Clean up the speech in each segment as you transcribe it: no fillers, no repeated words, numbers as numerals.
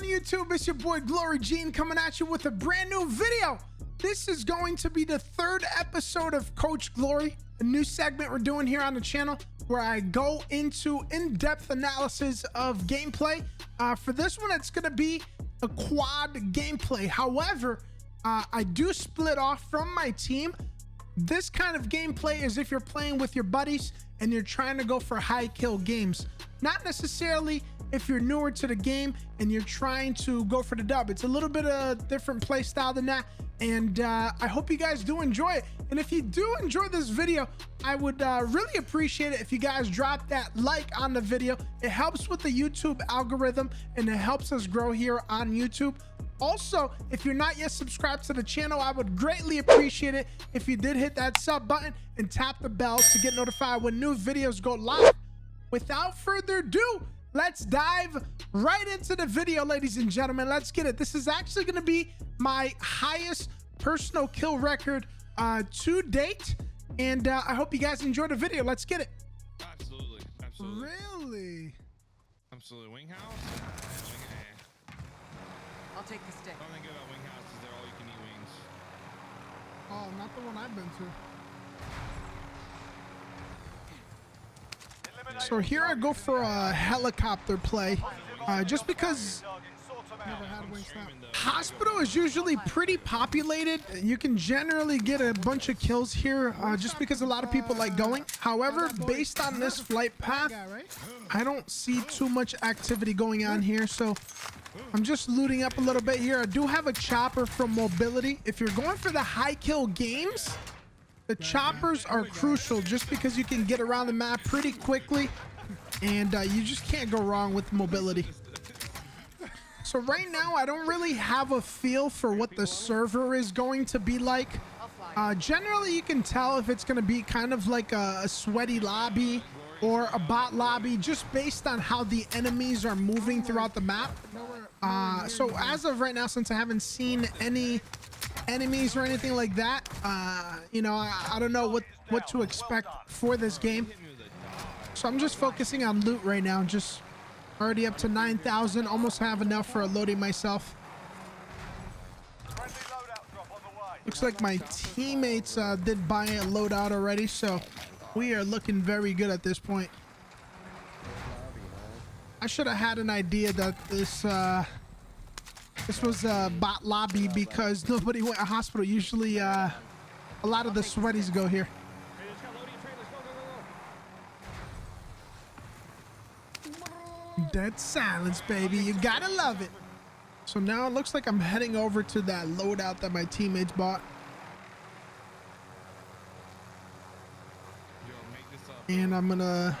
YouTube? It's your boy Glory Gene coming at you with a brand new video. This is going to be the third episode of Coach Glory, a new segment we're doing here on the channel where I go into in-depth analysis of gameplay. For this one, it's going to be a quad gameplay. However, I do split off from my team. This kind of gameplay is if you're playing with your buddies and you're trying to go for high kill games. Not necessarily if you're newer to the game and you're trying to go for the dub. It's a little bit of different play style than that, and I hope you guys do enjoy it. And if you do enjoy this video, I would really appreciate it if you guys drop that like on the video. It helps with the YouTube algorithm and it helps us grow here on YouTube. Also, if you're not yet subscribed to the channel, I would greatly appreciate it if you did hit that sub button and tap the bell to get notified when new videos go live. Without further ado, let's dive right into the video, ladies and gentlemen. Let's get it. This is actually going to be my highest personal kill record to date, and I hope you guys enjoy the video. Let's get it. Absolutely. Really? Absolutely. Wing house? I'll take the stick. The only thing good about wing house is they're all you can eat wings. Oh, not the one I've been to. So here I go for a helicopter play, just because hospital is usually pretty populated. You can generally get a bunch of kills here, just because a lot of people like going. However, based on this flight path, I don't see too much activity going on here, so I'm just looting up a little bit here. I do have a chopper from mobility. If you're going for the high kill games, the choppers are crucial just because you can get around the map pretty quickly, and you just can't go wrong with mobility. So right now, I don't really have a feel for what the server is going to be like. Generally, you can tell if it's going to be kind of like a sweaty lobby or a bot lobby just based on how the enemies are moving throughout the map. So as of right now, since I haven't seen any enemies or anything like that, you know, I don't know what to expect for this game. So I'm just focusing on loot right now. Just already up to 9,000, almost have enough for loading myself. Looks like my teammates did buy a loadout already, so we are looking very good at this point. I should have had an idea that this was a bot lobby because nobody went to hospital. Usually a lot of the sweaties go here. Dead silence, baby. You gotta love it. So now it looks like I'm heading over to that loadout that my teammates bought. And I'm gonna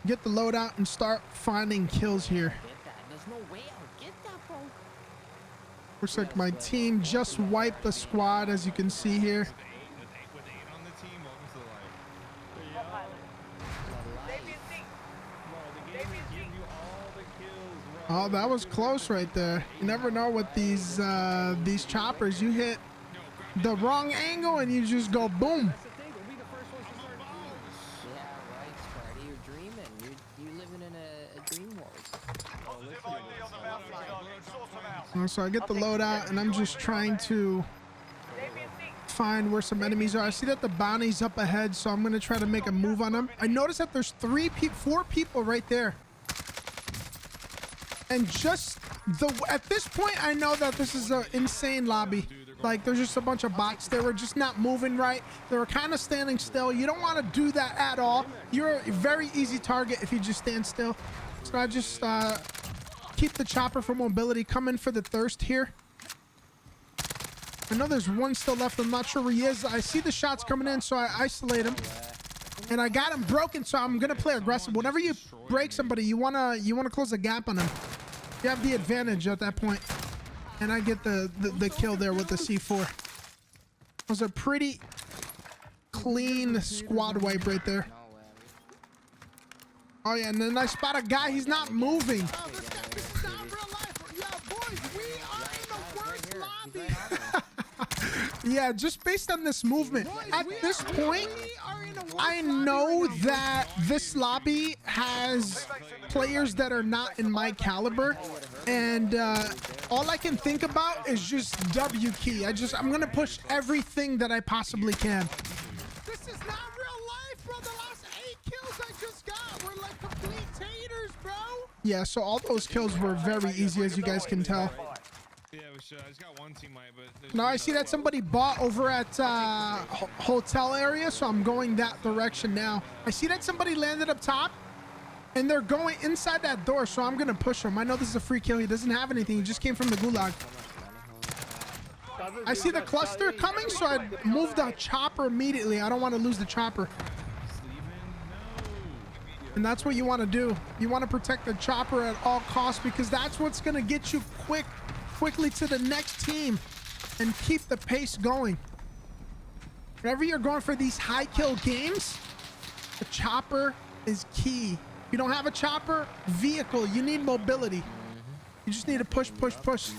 get the loadout and start finding kills here. Looks like my team just wiped the squad, as you can see here. Oh, that was close right there. You never know with these choppers. You hit the wrong angle and you just go boom. So I get the loadout and I'm just trying to find where some enemies are. I see that the bounty's up ahead, so I'm gonna try to make a move on them. I noticed that there's four people right there. And just at this point, I know that this is an insane lobby. Like, there's just a bunch of bots. They were just not moving right. They were kind of standing still. You don't want to do that at all. You're a very easy target if you just stand still. So I just keep the chopper for mobility, come in for the thirst here. I know there's one still left. I'm not sure where he is. I see the shots coming in, so I isolate him. And I got him broken, so I'm gonna play aggressive. Whenever you break somebody, you wanna close the gap on them. You have the advantage at that point. And I get the kill there with the C4. It was a pretty clean squad wipe right there. Oh yeah, and then I spot a guy. He's not moving. Oh, this is not real life. Yeah, boys, we are in the worst lobby. Yeah, just based on this movement. At this point, I know that this lobby has players that are not in my caliber, and all I can think about is just W key. I'm gonna push everything that I possibly can. This is not real life, bro. The last 8 kills I just got were like complete taters, bro. Yeah, so all those kills were very easy, as you guys can tell. Yeah, we should. I just got one teammate, but Now I see that somebody bought over at hotel area, so I'm going that direction now. I see that somebody landed up top, and they're going inside that door, so I'm gonna push him. I know this is a free kill. He doesn't have anything. He just came from the gulag. I see the cluster coming, so I moved the chopper immediately. I don't want to lose the chopper. And that's what you want to do. You want to protect the chopper at all costs, because that's what's gonna get you quickly to the next team and keep the pace going. Whenever you're going for these high kill games, the chopper is key. If you don't have a chopper vehicle, you need mobility. You just need to push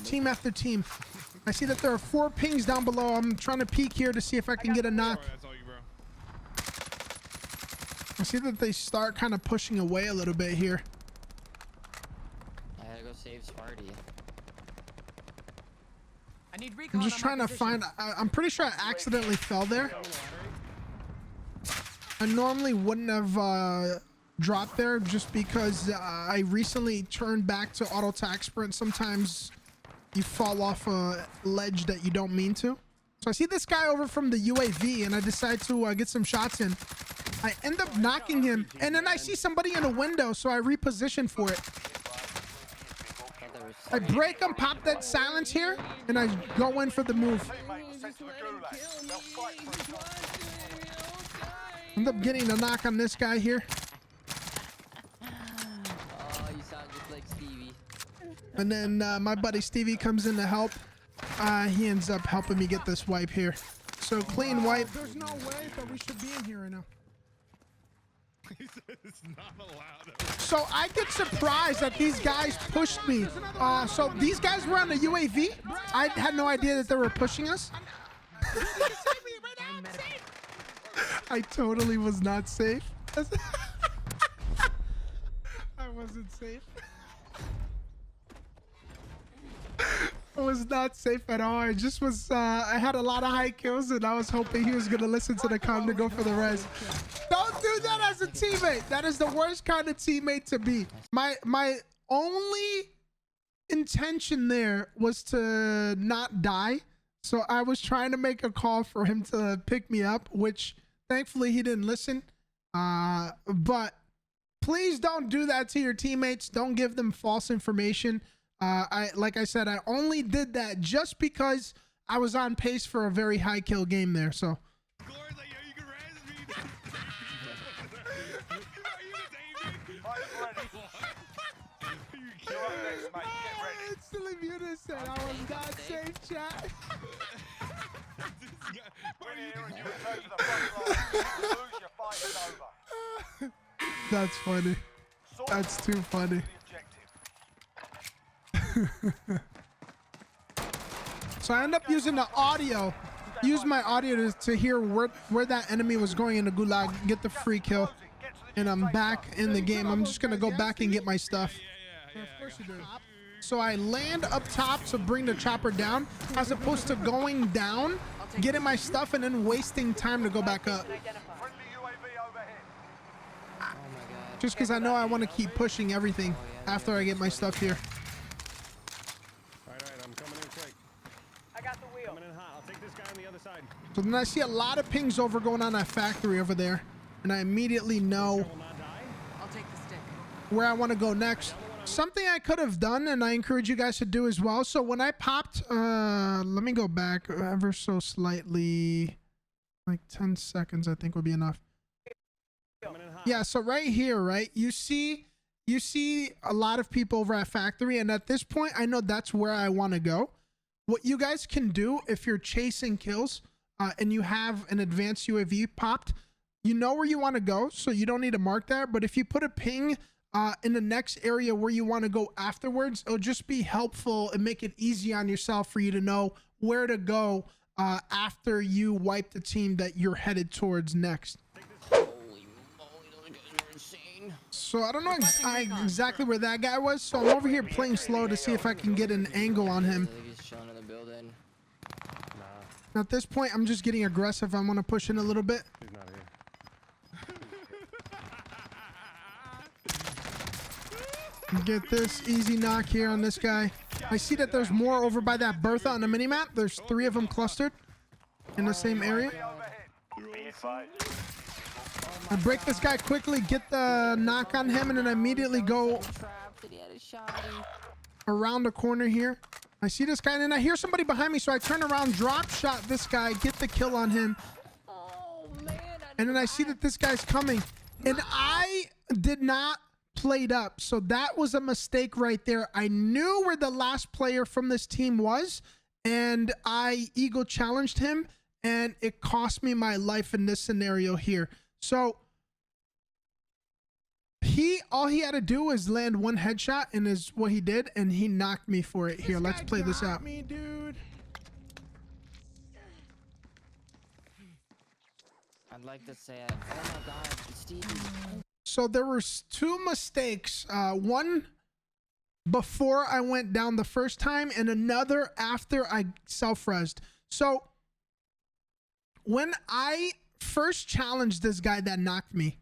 team after team. I see that there are 4 pings down below. I'm trying to peek here to see if I can get a knock. I see that they start kind of pushing away a little bit here. I gotta go save Sparty. I'm just trying to find. I'm pretty sure I accidentally fell there. I normally wouldn't have dropped there just because I recently turned back to auto tac sprint. Sometimes you fall off a ledge that you don't mean to. So I see this guy over from the UAV, and I decide to get some shots in. I end up knocking him, and then I see somebody in a window, so I reposition for it. I break him, pop that silence here, and I go in for the move. End up getting a knock on this guy here. Oh, you sound just like Stevie. And then my buddy Stevie comes in to help. He ends up helping me get this wipe here. So clean wipe. There's no way that we should be in here right now. It's not allowed. So I get surprised that these guys pushed me. So these guys were on the UAV. I had no idea that they were pushing us. I totally was not safe. I wasn't safe. I was not safe at all. I just was, I had a lot of high kills, and I was hoping he was going to listen to the comm to go for the res. Don't do that as a teammate. That is the worst kind of teammate to be. My only intention there was to not die. So I was trying to make a call for him to pick me up, which thankfully he didn't listen. But please don't do that to your teammates. Don't give them false information. Like I said, I only did that just because I was on pace for a very high kill game there. So instantly muted said I was not safe, chat. That's funny. That's too funny. So I end up using the audio, use my audio to hear where that enemy was going in the gulag, get the free kill, and I'm back in the game. I'm just gonna go back and get my stuff. So I land up top to bring the chopper down, as opposed to going down, getting my stuff, and then wasting time to go back up. Just because I know I want to keep pushing everything after I get my stuff here. So then I see a lot of pings over going on that factory over there, and I immediately know where I want to go next. Something I could have done, and I encourage you guys to do as well. So when I popped, let me go back ever so slightly, like 10 seconds I think would be enough. Yeah, so right here, right, you see a lot of people over at factory, and at this point I know that's where I want to go. What you guys can do if you're chasing kills and you have an advanced UAV popped, you know where you want to go, so you don't need to mark that. But if you put a ping in the next area where you want to go afterwards, it'll just be helpful and make it easy on yourself for you to know where to go after you wipe the team that you're headed towards next. Holy moly, those guys are insane. So I don't know exactly where that guy was. So I'm over here playing slow to see if I can get an angle on him. I think he's chilling in the building. At this point, I'm just getting aggressive. I'm going to push in a little bit. He's not here. Get this easy knock here on this guy. I see that there's more over by that Bertha on the minimap. There's 3 of them clustered in the same area. I break this guy quickly, get the knock on him, and then immediately go around the corner here. I see this guy, and then I hear somebody behind me, so I turn around, drop shot this guy, get the kill on him. And then I see that this guy's coming, and I did not played up, so that was a mistake right there. I knew where the last player from this team was, and I ego challenged him, and it cost me my life in this scenario here. So all he had to do was land 1 headshot, and is what he did, and he knocked me for it. Here, let's play this out. Me, dude. I'd like to say, oh my God, Stevie. So there was 2 mistakes. One before I went down the first time, and another after I self-resed. So when I first challenged this guy that knocked me,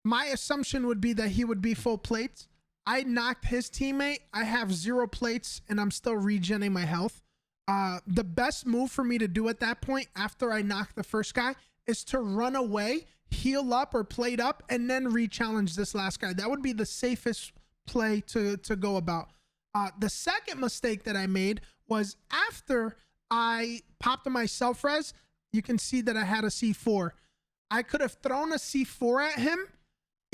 my assumption would be that he would be full plates. I knocked his teammate. I have 0 plates, and I'm still regenerating my health. The best move for me to do at that point, after I knock the first guy, is to run away, heal up or plate up, and then re-challenge this last guy. That would be the safest play to go about. The second mistake that I made was after I popped my self-res, you can see that I had a C4. I could have thrown a C4 at him.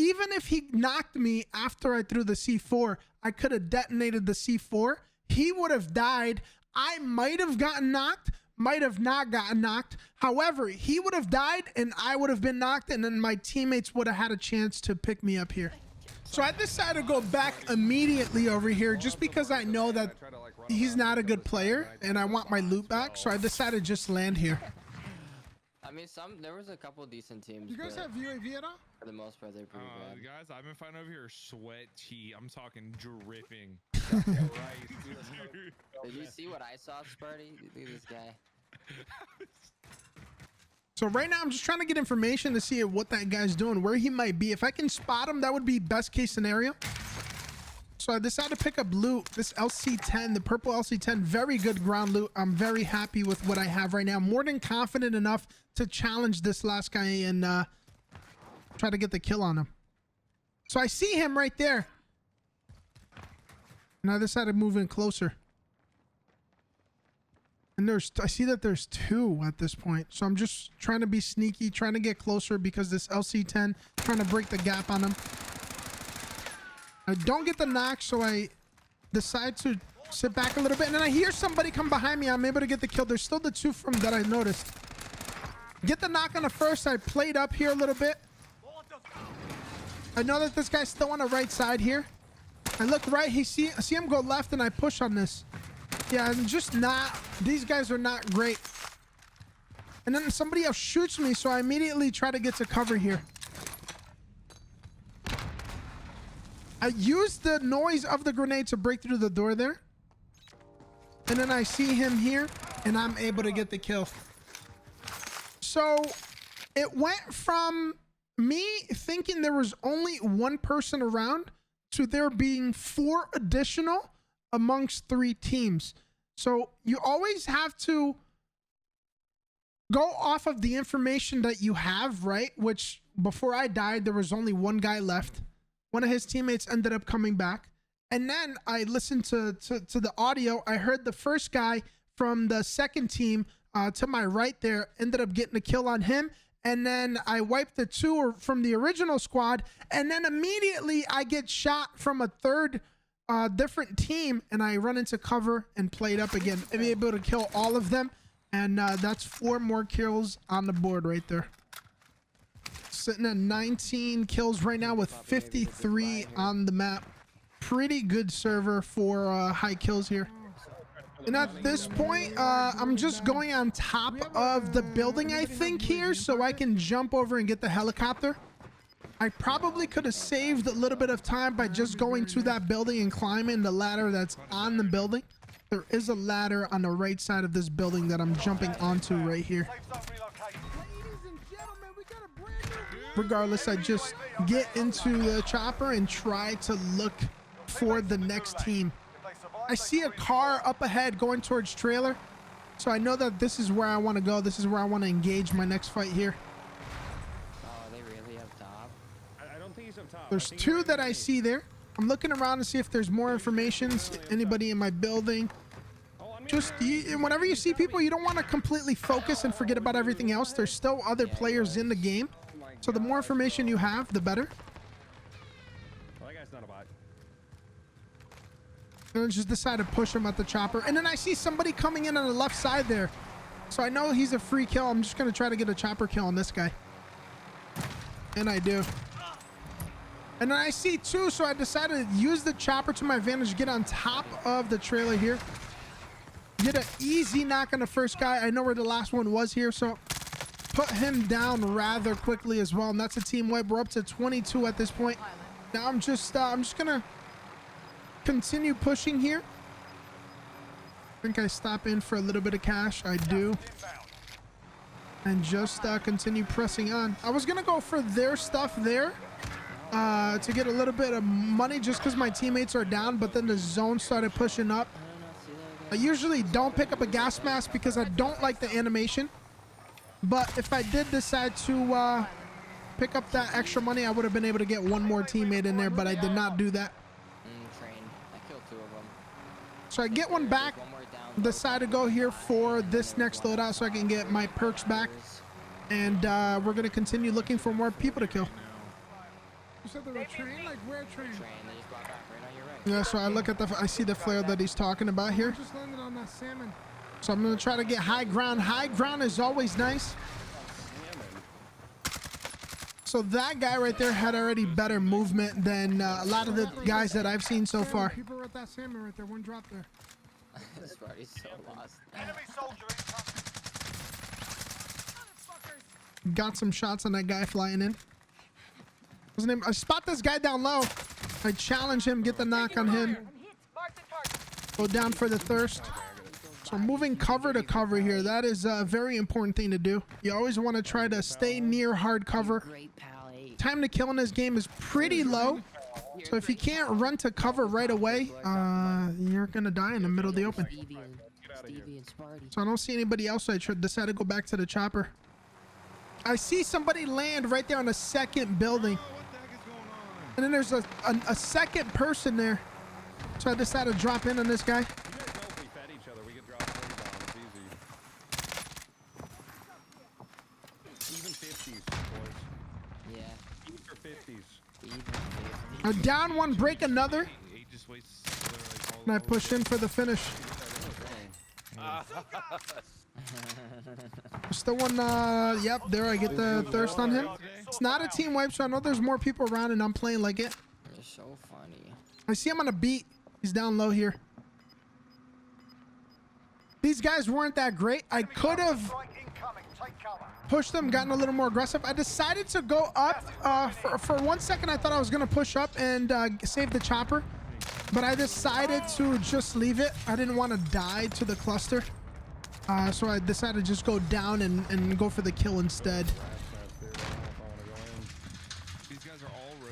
Even if he knocked me after I threw the C4, I could have detonated the C4. He would have died. I might have gotten knocked, might have not gotten knocked. However, he would have died and I would have been knocked, and then my teammates would have had a chance to pick me up here. So I decided to go back immediately over here just because I know that he's not a good player and I want my loot back. So I decided to just land here. I mean, there was a couple decent teams. You guys have UAV at all? For the most part, they're pretty bad. Guys, I've been fighting over here sweaty. I'm talking dripping. Did you see what I saw, Sparty? Look at this guy. So right now I'm just trying to get information to see what that guy's doing, where he might be. If I can spot him, that would be best case scenario. So I decided to pick up loot. This LC-10, the purple LC-10, very good ground loot. I'm very happy with what I have right now. More than confident enough to challenge this last guy and try to get the kill on him. So I see him right there. And I decided to move in closer. And I see that there's 2 at this point. So I'm just trying to be sneaky, trying to get closer because this LC-10, trying to break the gap on him. I don't get the knock, so I decide to sit back a little bit. And then I hear somebody come behind me. I'm able to get the kill. There's still the 2 from that I noticed. Get the knock on the first. I played up here a little bit. I know that this guy's still on the right side here. I look right. I see him go left, and I push on this. Yeah, I'm just not... These guys are not great. And then somebody else shoots me, so I immediately try to get to cover here. I used the noise of the grenade to break through the door there. And then I see him here, and I'm able to get the kill. So it went from me thinking there was only 1 person around to there being 4 additional amongst 3 teams. So you always have to go off of the information that you have, right? Which before I died, there was only 1 guy left. One of his teammates ended up coming back. And then I listened to the audio. I heard the first guy from the second team to my right there ended up getting a kill on him. And then I wiped the 2 from the original squad. And then immediately I get shot from a 3rd different team. And I run into cover and played up again. I'm able to kill all of them. And that's 4 more kills on the board right there. Sitting at 19 kills right now with 53 on the map. Pretty good server for high kills here. And at this point, I'm just going on top of the building, I think, here, so I can jump over and get the helicopter. I probably could have saved a little bit of time by just going to that building and climbing the ladder that's on the building. There is a ladder on the right side of this building that I'm jumping onto right here. Regardless, I just get into the chopper and try to look for the next team. I see a car up ahead going towards trailer, so I know that this is where I want to go. This is where I want to engage my next fight here. Oh, they really up top? I don't think he's up top. There's two that I see there. I'm looking around to see if there's more information. Anybody in my building. Just whenever you see people, you don't want to completely focus and forget about everything else. There's still other players in the game. So the more information you have, the better. Well, that guy's not a bot. And I just decide to push him at the chopper. And then I see somebody coming in on the left side there. So I know he's a free kill. I'm just going to try to get a chopper kill on this guy. And I do. And then I see two, so I decided to use the chopper to my advantage, get on top of the trailer here. Get an easy knock on the first guy. I know where the last one was here, so put him down rather quickly as well. And that's a team wipe. We're up to 22 at this point. Now I'm just gonna continue pushing here. I think I stop in for a little bit of cash. I do. And just continue pressing on. I was gonna go for their stuff there to get a little bit of money just because my teammates are down, but then the zone started pushing up. I usually don't pick up a gas mask because I don't like the animation, but if I did decide to pick up that extra money, I would have been able to get one more teammate in there, but I did not do that. Train. I killed 2 of them. So I get one back, decide to go here for this next loadout so I can get my perks back, and we're going to continue looking for more people to kill. You said there were a train? Like where train? Train. They just brought back right on your right. Yeah, so I look at I see the flare that he's talking about here. Just landed on that salmon. So I'm going to try to get high ground. High ground is always nice. So that guy right there had already better movement than a lot of the guys that I've seen so far. People were at that salmon right there. One drop there. This party's so lost. Got some shots on that guy flying in. What's his name? I spot this guy down low. I challenge him, get the knock on him. Go down for the thirst. So moving cover to cover here. That is a very important thing to do. You always want to try to stay near hard cover. Time to kill in this game is pretty low. So if you can't run to cover right away, you're going to die in the middle of the open. So I don't see anybody else. So I decided to go back to the chopper. I see somebody land right there on the second building. And then there's a second person there. So I decided to drop in on this guy. I down one, break another. And I push in for the finish. Still one, yep, there I get the thirst on him. It's not a team wipe, so I know there's more people around and I'm playing like it. They're so funny. I see him on a beat. He's down low here. These guys weren't that great. I could have pushed them, gotten a little more aggressive. I decided to go up. For 1 second, I thought I was going to push up and save the chopper. But I decided to just leave it. I didn't want to die to the cluster. So I decided to just go down and go for the kill instead.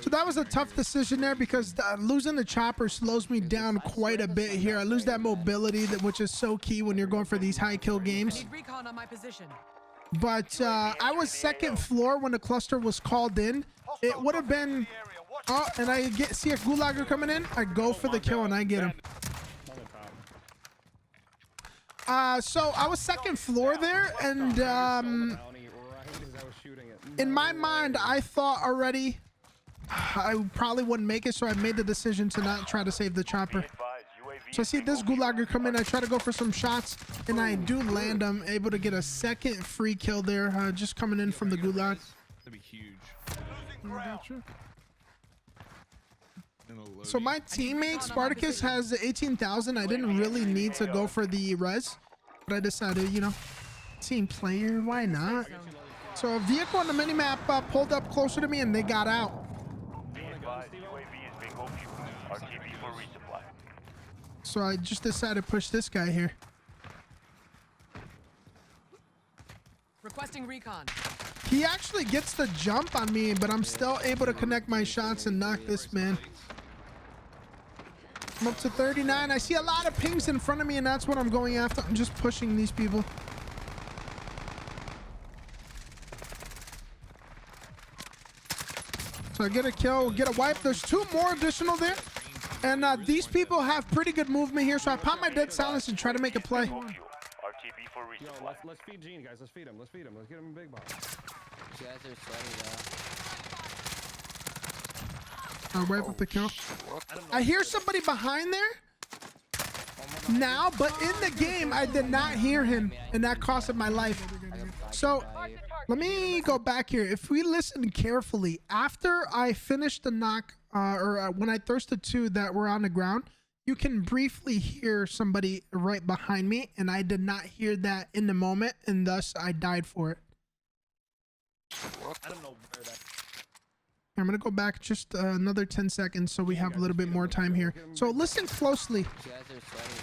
So that was a tough decision there because losing the chopper slows me down quite a bit here. I lose that mobility, which is so key when you're going for these high kill games. But I was second floor when the cluster was called in. It would have been... Oh, and I see a gulager coming in. I go for the kill and I get him. So I was second floor there, and in my mind, I thought already I probably wouldn't make it, so I made the decision to not try to save the chopper. So I see this gulager come in. I try to go for some shots, and I do land. I'm able to get a second free kill there, just coming in from the gulag. That'd be huge. So my teammate Spartacus has 18,000. I didn't really need to go for the res, but I decided, you know, team player, why not? So a vehicle on the minimap pulled up closer to me and they got out. Be advised, UAV is bingo fuel. RTB for resupply. So I just decided to push this guy here. Requesting recon. He actually gets the jump on me, but I'm still able to connect my shots and knock this man. I'm up to 39. I see a lot of pings in front of me, and that's what I'm going after. I'm just pushing these people. So I get a kill, get a wipe. There's 2 more additional there. And these people have pretty good movement here, so I pop my dead silence and try to make a play. Bingo fuel. RTB for Yo, resupply. let's feed Gene, guys. Let's feed him. Let's feed him. Let's get him a big box. You guys are sweaty I'll wipe up the kill. I hear somebody behind there now, but in the game, I did not hear him, and that costed my life. So let me go back here. If we listen carefully, after I finished the knock, when I thirsted 2 that were on the ground, you can briefly hear somebody right behind me, and I did not hear that in the moment, and thus I died for it. I don't know where that. I'm gonna go back just another 10 seconds so we have a little bit more time here. So listen closely. You guys are sweaty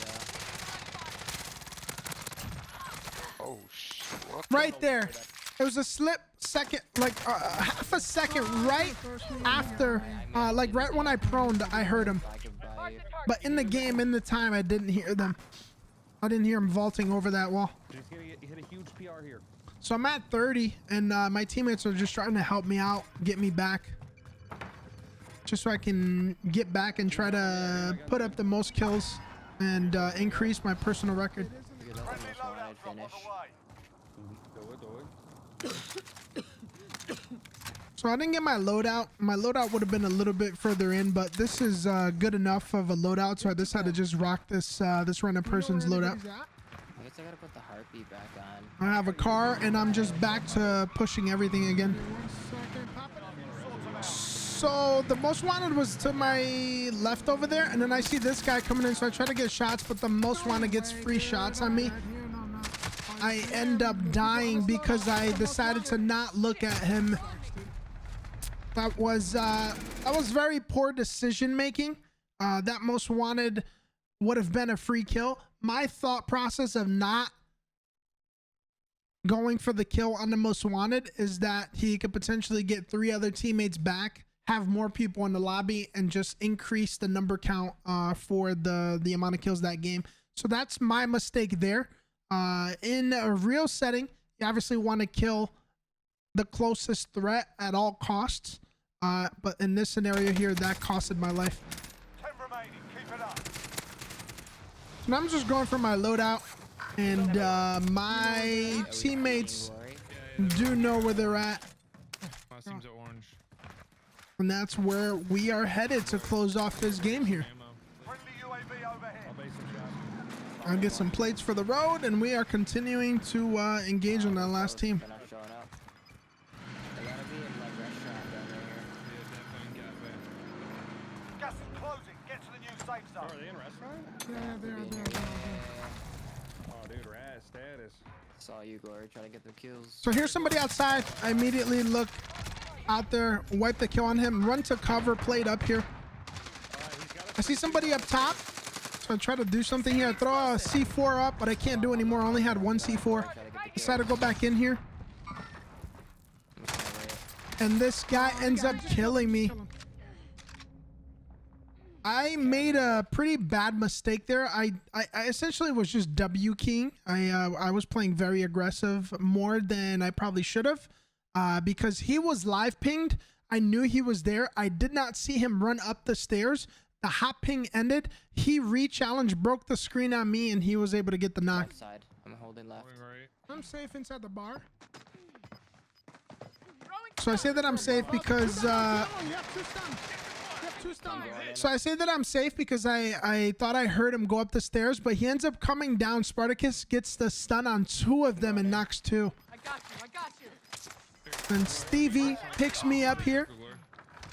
Oh shit. What? Right there. It was a slip second, like half a second right after, like right when I proned, I heard him. I could buy you. But in the game, in the time, I didn't hear them. I didn't hear him vaulting over that wall. He's gonna hit a huge PR here. So I'm at 30, and my teammates are just trying to help me out, get me back. Just so I can get back and try to put up the most kills and increase my personal record. Because that's the most one I'd finish. Do it. So I didn't get my loadout. My loadout would have been a little bit further in, but this is good enough of a loadout, so I decided to just rock this this random person's loadout. I guess I gotta put the heartbeat back on. I have a car, and I'm just back to pushing everything again. So the most wanted was to my left over there, and then I see this guy coming in, so I try to get shots, but the most wanted gets free shots on me. I end up dying because I decided to not look at him. That was very poor decision making. That most wanted would have been a free kill. My thought process of not going for the kill on the most wanted is that he could potentially get 3 other teammates back, have more people in the lobby, and just increase the number count for the amount of kills that game. So that's my mistake there. In a real setting, you obviously want to kill the closest threat at all costs. But in this scenario here, that costed my life. 10 remaining. Keep it up. And I'm just going for my loadout, and my teammates do know where they're at, My team's at orange. and that's where we are headed to close off this game here. Ammo. Friendly UAV overhead. I'll base some shots. I'll get some plates for the road, and we are continuing to engage on that last team. They're not showing up. They gotta be in like restaurant down there. Yeah, definitely in cafe. Gas is closing. Get to the new safe Oh, zone. are they in restaurant? Yeah, they are. Oh, dude, rat status. Saw you, Glory. Try to get the kills. So here's somebody outside. I immediately look out there, wipe the kill on him, run to cover, plate up here. I see somebody up top, so I try to do something here. I throw a C4 up, but I can't do anymore. I only had 1 C4. Decided to go back in here, and this guy ends up killing me. I made a pretty bad mistake there. I essentially was just W keying. I was playing very aggressive, more than I probably should have, because he was live pinged. I knew he was there. I did not see him run up the stairs. The hot ping ended. He re-challenged, broke the screen on me, and he was able to get the knock. Outside. I'm holding left. Going right. I'm safe inside the bar. So I say that I'm safe because You have 2 stuns. You have 2 stuns. I thought I heard him go up the stairs, but he ends up coming down. Spartacus gets the stun on 2 of them and knocks 2. I got you. And Stevie picks me up here,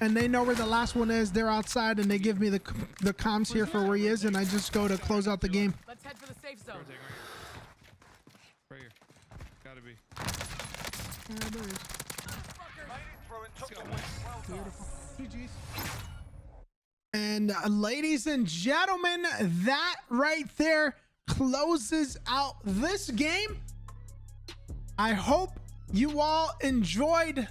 and they know where the last one is. They're outside, and they give me the comms here for where he is, and I just go to close out the game. Let's head for the safe zone. Rotate right here. Right here. Gotta be. Yeah, there is. Beautiful. GG's. And ladies and gentlemen, that right there closes out this game. I hope you all enjoyed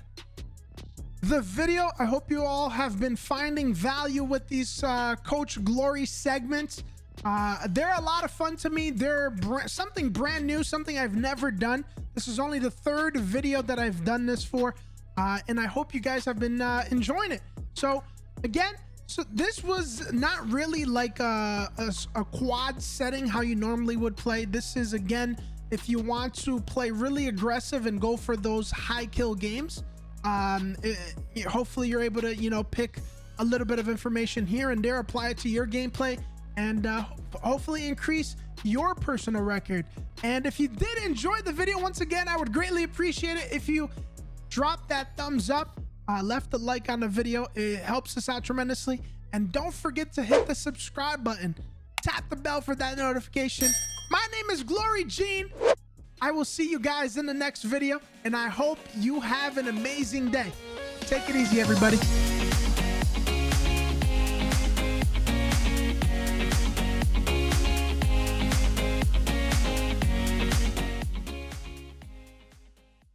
the video. I hope you all have been finding value with these Coach Glory segments. They're a lot of fun to me. They're something brand new, something I've never done. This is only the third video that I've done this for, and I hope you guys have been enjoying it. So again, so this was not really like a quad setting how you normally would play. This is, again, if you want to play really aggressive and go for those high kill games. Hopefully you're able to, you know, pick a little bit of information here and there, apply it to your gameplay, and hopefully increase your personal record. And if you did enjoy the video, once again, I would greatly appreciate it if you drop that thumbs up, left a like on the video. It helps us out tremendously. And don't forget to hit the subscribe button, tap the bell for that notification. My name is Glory Gene. I will see you guys in the next video, and I hope you have an amazing day. Take it easy, everybody.